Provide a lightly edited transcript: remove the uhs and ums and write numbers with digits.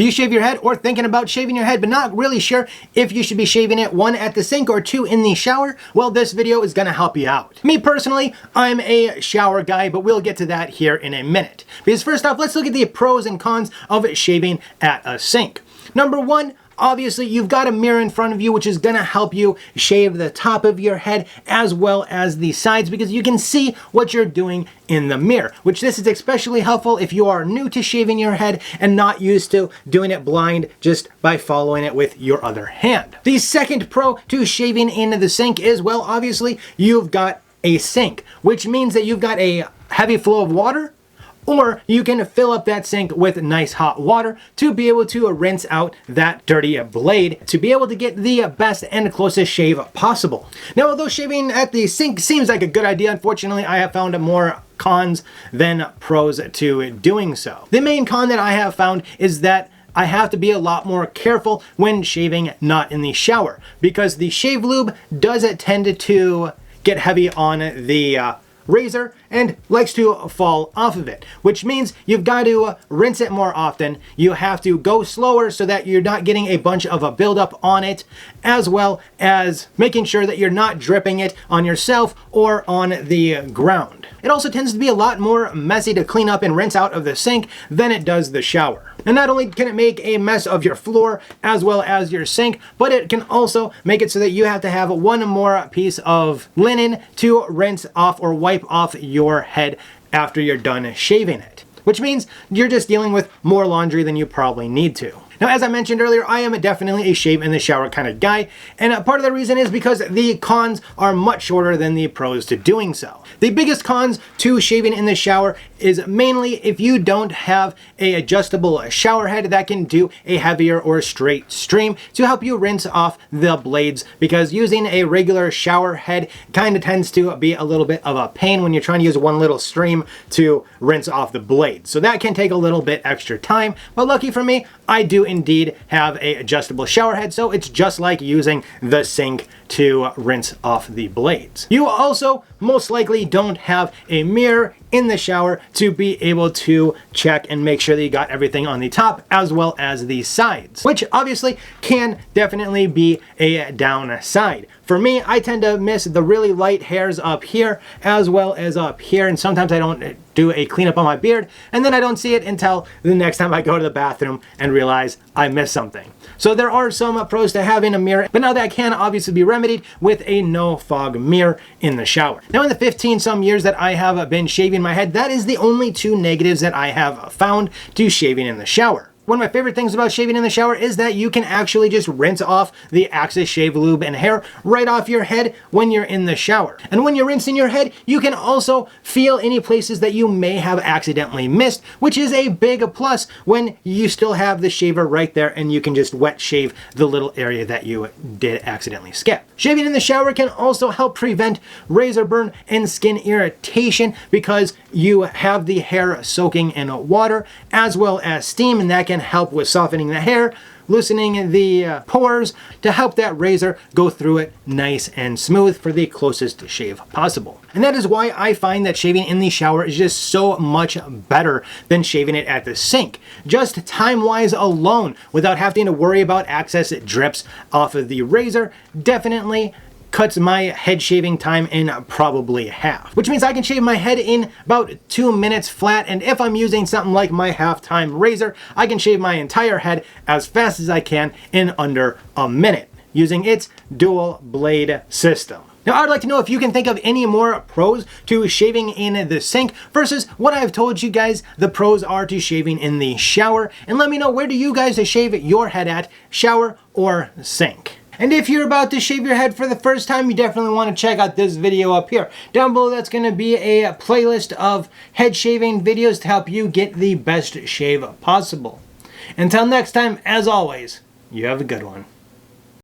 Do you shave your head or thinking about shaving your head but not really sure if you should be shaving it, 1 at the sink or 2 in the shower? Well, this video is gonna help you out. Me personally, I'm a shower guy, but we'll get to that here in a minute. Because first off, let's look at the pros and cons of shaving at a sink. Number 1, obviously, you've got a mirror in front of you, which is going to help you shave the top of your head as well as the sides, because you can see what you're doing in the mirror, which this is especially helpful if you are new to shaving your head and not used to doing it blind just by following it with your other hand. The second pro to shaving in the sink is, well, obviously, you've got a sink, which means that you've got a heavy flow of water, or you can fill up that sink with nice hot water to be able to rinse out that dirty blade to be able to get the best and closest shave possible. Now, although shaving at the sink seems like a good idea, unfortunately, I have found more cons than pros to doing so. The main con that I have found is that I have to be a lot more careful when shaving not in the shower, because the shave lube does tend to get heavy on the razor and likes to fall off of it, which means you've got to rinse it more often. You have to go slower so that you're not getting a bunch of a buildup on it, as well as making sure that you're not dripping it on yourself or on the ground. It also tends to be a lot more messy to clean up and rinse out of the sink than it does the shower. And not only can it make a mess of your floor as well as your sink, but it can also make it so that you have to have one more piece of linen to rinse off or wipe off your head after you're done shaving it, which means you're just dealing with more laundry than you probably need to. Now, as I mentioned earlier, I am definitely a shave in the shower kind of guy, and part of the reason is because the cons are much shorter than the pros to doing so. The biggest cons to shaving in the shower is mainly if you don't have a adjustable shower head that can do a heavier or straight stream to help you rinse off the blades, because using a regular shower head kind of tends to be a little bit of a pain when you're trying to use one little stream to rinse off the blade. So that can take a little bit extra time, but lucky for me, I do indeed have a adjustable shower head, so it's just like using the sink to rinse off the blades. You also most likely don't have a mirror in the shower to be able to check and make sure that you got everything on the top as well as the sides, which obviously can definitely be a downside. For me, I tend to miss the really light hairs up here as well as up here, and sometimes I don't do a cleanup on my beard, and then I don't see it until the next time I go to the bathroom and realize I missed something. So there are some pros to having a mirror, but now that can obviously be remedied with a no fog mirror in the shower. Now, in the 15 some years that I have been shaving my head, that is the only 2 negatives that I have found to shaving in the shower. One of my favorite things about shaving in the shower is that you can actually just rinse off the Axis shave lube and hair right off your head when you're in the shower. And when you're rinsing your head, you can also feel any places that you may have accidentally missed, which is a big plus when you still have the shaver right there and you can just wet shave the little area that you did accidentally skip. Shaving in the shower can also help prevent razor burn and skin irritation because you have the hair soaking in water as well as steam, and that can help with softening the hair, loosening the pores to help that razor go through it nice and smooth for the closest shave possible. And that is why I find that shaving in the shower is just so much better than shaving it at the sink. Just time-wise alone, without having to worry about excess drips off of the razor, definitely cuts my head shaving time in probably half, which means I can shave my head in about 2 minutes flat, and if I'm using something like my half-time razor, I can shave my entire head as fast as I can in under a minute using its dual blade system. Now, I'd like to know if you can think of any more pros to shaving in the sink versus what I've told you guys the pros are to shaving in the shower, and let me know, where do you guys shave your head at, shower or sink? And if you're about to shave your head for the first time, you definitely want to check out this video up here. Down below, that's going to be a playlist of head shaving videos to help you get the best shave possible. Until next time, as always, you have a good one.